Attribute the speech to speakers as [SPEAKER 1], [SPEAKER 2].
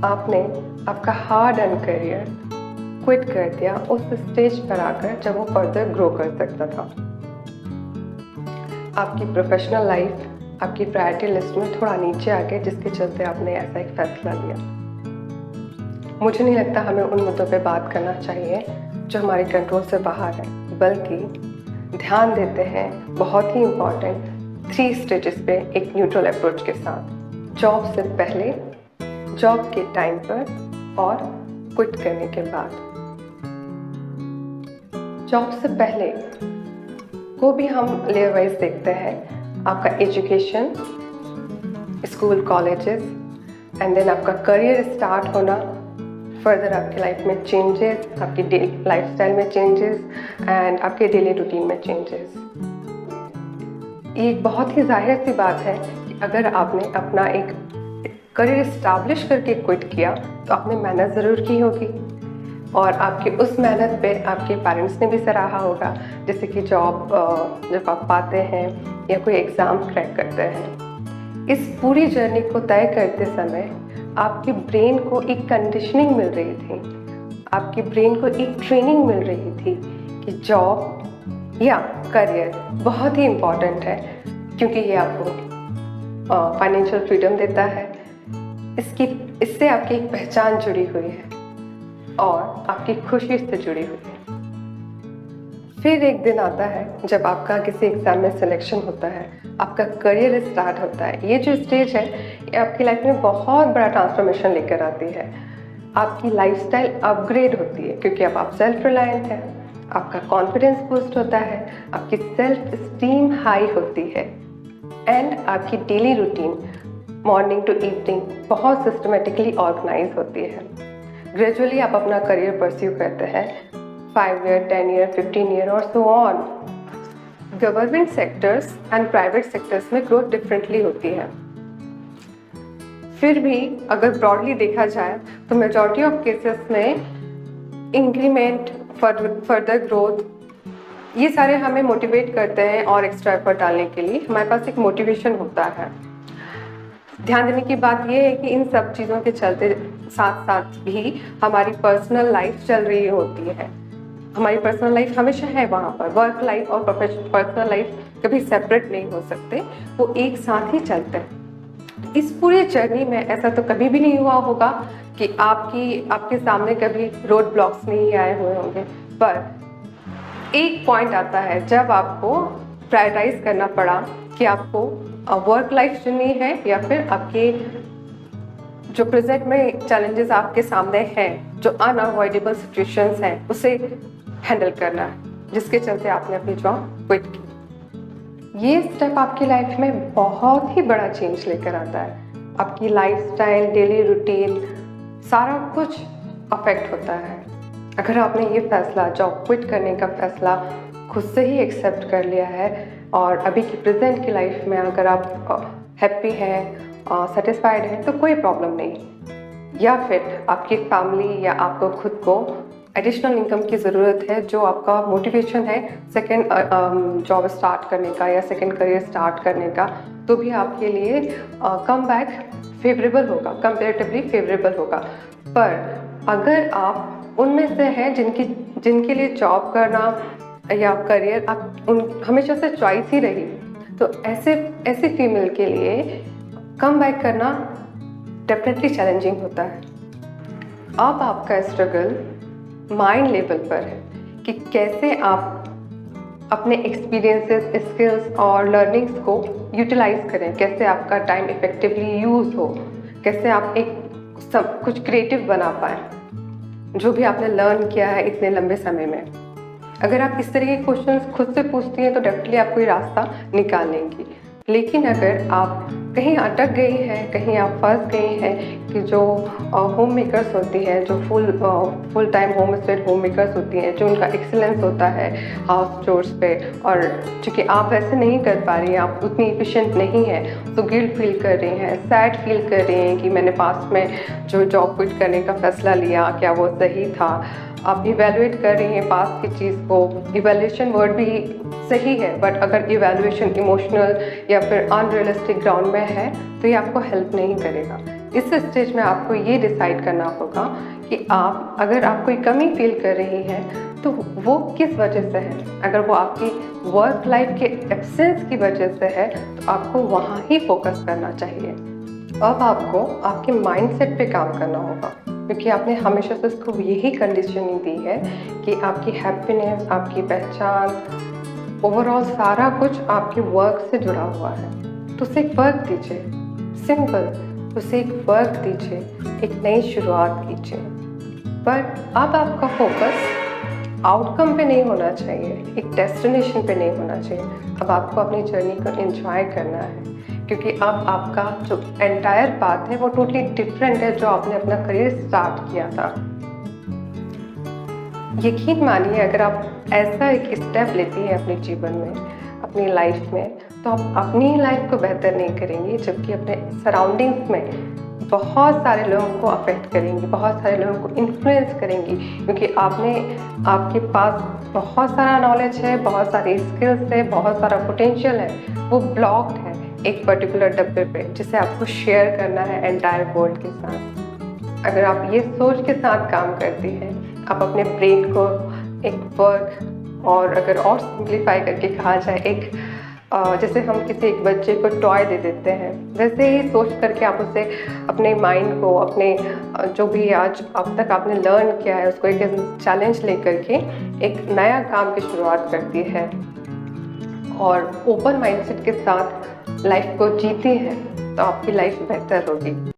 [SPEAKER 1] आपने आपका hard earn career quit कर दिया उस स्टेज पर आकर जब वो फर्दर ग्रो कर सकता था। आपकी प्रोफेशनल लाइफ आपकी प्रायोरिटी लिस्ट में थोड़ा नीचे आ गई, जिसके चलते आपने ऐसा एक फैसला लिया। मुझे नहीं लगता हमें उन मुद्दों पे बात करना चाहिए जो हमारे कंट्रोल से बाहर है, बल्कि ध्यान देते हैं बहुत ही इम्पॉर्टेंट 3 स्टेजेस पे एक न्यूट्रल अप्रोच के साथ। जॉब से पहले, जॉब के टाइम पर और क्विट करने के बाद। जॉब से पहले को भी हम लेयर वाइज देखते हैं। आपका education, school, colleges, and then आपका करियर स्टार्ट होना, फर्दर आपकी लाइफ में चेंजेस, आपकी लाइफस्टाइल में चेंजेस एंड आपके डेली रूटीन में चेंजेस। ये एक बहुत ही जाहिर सी बात है कि अगर आपने अपना एक करियर इस्टाब्लिश करके क्विट किया तो आपने मेहनत ज़रूर की होगी और आपकी उस मेहनत पे आपके पेरेंट्स ने भी सराहा होगा, जैसे कि जॉब जब आप पाते हैं या कोई एग्ज़ाम क्रैक करते हैं। इस पूरी जर्नी को तय करते समय आपके ब्रेन को एक कंडीशनिंग मिल रही थी, आपके ब्रेन को एक ट्रेनिंग मिल रही थी कि जॉब या करियर बहुत ही इम्पॉर्टेंट है, क्योंकि ये आपको फाइनेंशियल फ्रीडम देता है। इससे आपकी एक पहचान जुड़ी हुई है और आपकी खुशी से जुड़ी हुई है। फिर एक दिन आता है जब आपका किसी एग्ज़ाम में सिलेक्शन होता है, आपका करियर स्टार्ट होता है। ये जो स्टेज है ये आपकी लाइफ में बहुत बड़ा ट्रांसफॉर्मेशन लेकर आती है। आपकी लाइफस्टाइल अपग्रेड होती है क्योंकि अब आप सेल्फ रिलायंट हैं, आपका कॉन्फिडेंस बूस्ट होता है, आपकी सेल्फ स्टीम हाई होती है एंड आपकी daily routine morning to evening बहुत सिस्टमेटिकली ऑर्गेनाइज होती है। ग्रेजुअली आप अपना करियर परस्यू करते हैं 5 ईयर, 10 ईयर, 15 ईयर और so on. Government sectors and private sectors में ग्रोथ डिफरेंटली होती है। फिर भी अगर ब्रॉडली देखा जाए तो मेजॉरिटी ऑफ केसेस में इंक्रीमेंट, फर्दर ग्रोथ, ये सारे हमें मोटिवेट करते हैं और एक्स्ट्रा एफर्ट डालने के लिए हमारे पास एक मोटिवेशन होता है। ध्यान देने की बात यह है कि इन सब चीज़ों के चलते साथ साथ भी हमारी पर्सनल लाइफ चल रही होती है। हमारी पर्सनल लाइफ हमेशा है वहाँ पर। वर्क लाइफ और पर्सनल लाइफ कभी सेपरेट नहीं हो सकते, वो एक साथ ही चलते हैं। इस पूरी जर्नी में ऐसा तो कभी भी नहीं हुआ होगा कि आपके सामने कभी रोड ब्लॉक्स नहीं आए हुए होंगे, पर एक पॉइंट आता है जब आपको प्रायोरिटाइज करना पड़ा कि आपको वर्क लाइफ चुननी है या फिर आपके जो प्रेजेंट में चैलेंजेस आपके सामने हैं, जो अनअवॉइडेबल सिचुएशंस हैं, उसे हैंडल करना है, जिसके चलते आपने अपनी जॉब क्विट की। ये स्टेप आपकी लाइफ में बहुत ही बड़ा चेंज लेकर आता है। आपकी लाइफस्टाइल, डेली रूटीन, सारा कुछ अफेक्ट होता है। अगर आपने ये फैसला, जॉब क्विट करने का फैसला खुद से ही एक्सेप्ट कर लिया है और अभी की प्रेजेंट की लाइफ में अगर आप हैप्पी हैं, सेटिस्फाइड हैं, तो कोई प्रॉब्लम नहीं। या फिर आपकी फैमिली या आपको खुद को एडिशनल इनकम की ज़रूरत है, जो आपका मोटिवेशन है सेकेंड जॉब स्टार्ट करने का या सेकेंड करियर स्टार्ट करने का, तो भी आपके लिए कम बैक फेवरेबल होगा, कंपेरेटिवली फेवरेबल होगा। पर अगर आप उनमें से हैं जिनके लिए जॉब करना या करियर हमेशा से चॉइस ही रही, तो ऐसे फीमेल के लिए कम बैक करना डेफिनेटली चैलेंजिंग होता है। अब आपका स्ट्रगल माइंड लेवल पर है कि कैसे आप अपने एक्सपीरियंसेस, स्किल्स और लर्निंग्स को यूटिलाइज करें, कैसे आपका टाइम इफेक्टिवली यूज़ हो, कैसे आप सब कुछ क्रिएटिव बना पाएँ जो भी आपने लर्न किया है इतने लंबे समय में। अगर आप इस तरह के क्वेश्चंस खुद से पूछती हैं तो डेफिनेटली आप कोई रास्ता निकाल लेंगी। लेकिन अगर आप कहीं अटक गई हैं, कहीं आप फंस गई हैं कि जो होम मेकर्स होती हैं, जो full time home stayed home makers होती हैं, जो उनका एक्सीलेंस होता है हाउस चोर्स पे, और चूँकि आप वैसे नहीं कर पा रही हैं, आप उतनी एफिशिएंट नहीं हैं, तो गिल्ट फील कर रही हैं, सैड फील कर रही हैं कि मैंने पास्ट में जो जॉब क्विट करने का फैसला लिया क्या वो सही था। आप इवेलुएट कर रही हैं पास्ट की चीज़ को। इवेल्यूशन वर्ड भी सही है, बट अगर इवेल्युएशन इमोशनल या फिर अनरियलिस्टिक ग्राउंड में है तो ये आपको हेल्प नहीं करेगा। इस स्टेज में आपको ये डिसाइड करना होगा कि आप अगर आप कोई कमी फील कर रही हैं तो वो किस वजह से है। अगर वो आपकी वर्क लाइफ के एब्सेंस की वजह से है तो आपको वहाँ ही फोकस करना चाहिए। अब आपको आपके माइंडसेट पे काम करना होगा, क्योंकि आपने हमेशा से उसको यही कंडीशनिंग दी है कि आपकी हैप्पीनेस, आपकी पहचान, ओवरऑल सारा कुछ आपके वर्क से जुड़ा हुआ है। तो उसे एक वर्क दीजिए, सिंपल, उसे एक वर्क दीजिए, एक नई शुरुआत कीजिए। पर अब आपका फोकस आउटकम पे नहीं होना चाहिए, एक डेस्टिनेशन पे नहीं होना चाहिए। अब आपको अपनी जर्नी को एंजॉय करना है, क्योंकि अब आपका जो एंटायर पाथ है वो टोटली डिफरेंट है जो आपने अपना करियर स्टार्ट किया था। यकीन मानिए, अगर आप ऐसा एक स्टेप लेती हैं अपने जीवन में, अपनी लाइफ में, तो आप अपनी लाइफ को बेहतर नहीं करेंगी, जबकि अपने सराउंडिंग्स में बहुत सारे लोगों को अफेक्ट करेंगी, बहुत सारे लोगों को इन्फ्लुएंस करेंगी, क्योंकि आपके पास बहुत सारा नॉलेज है, बहुत सारी स्किल्स है, बहुत सारा पोटेंशियल है, वो ब्लॉक्ड है एक पर्टिकुलर डब्बे पे, जिसे आपको शेयर करना है एंटायर वर्ल्ड के साथ। अगर आप ये सोच के साथ काम करती हैं, आप अपने ब्रेन को एक वर्क, और अगर और सिंप्लीफाई करके कहा जाए, एक जैसे हम किसी एक बच्चे को टॉय दे देते हैं, वैसे ही सोच करके आप उसे अपने माइंड को, अपने जो भी आज अब तक आपने लर्न किया है उसको एक चैलेंज लेकर के एक नया काम की शुरुआत करती है और ओपन माइंडसेट के साथ लाइफ को जीती है, तो आपकी लाइफ बेहतर होगी।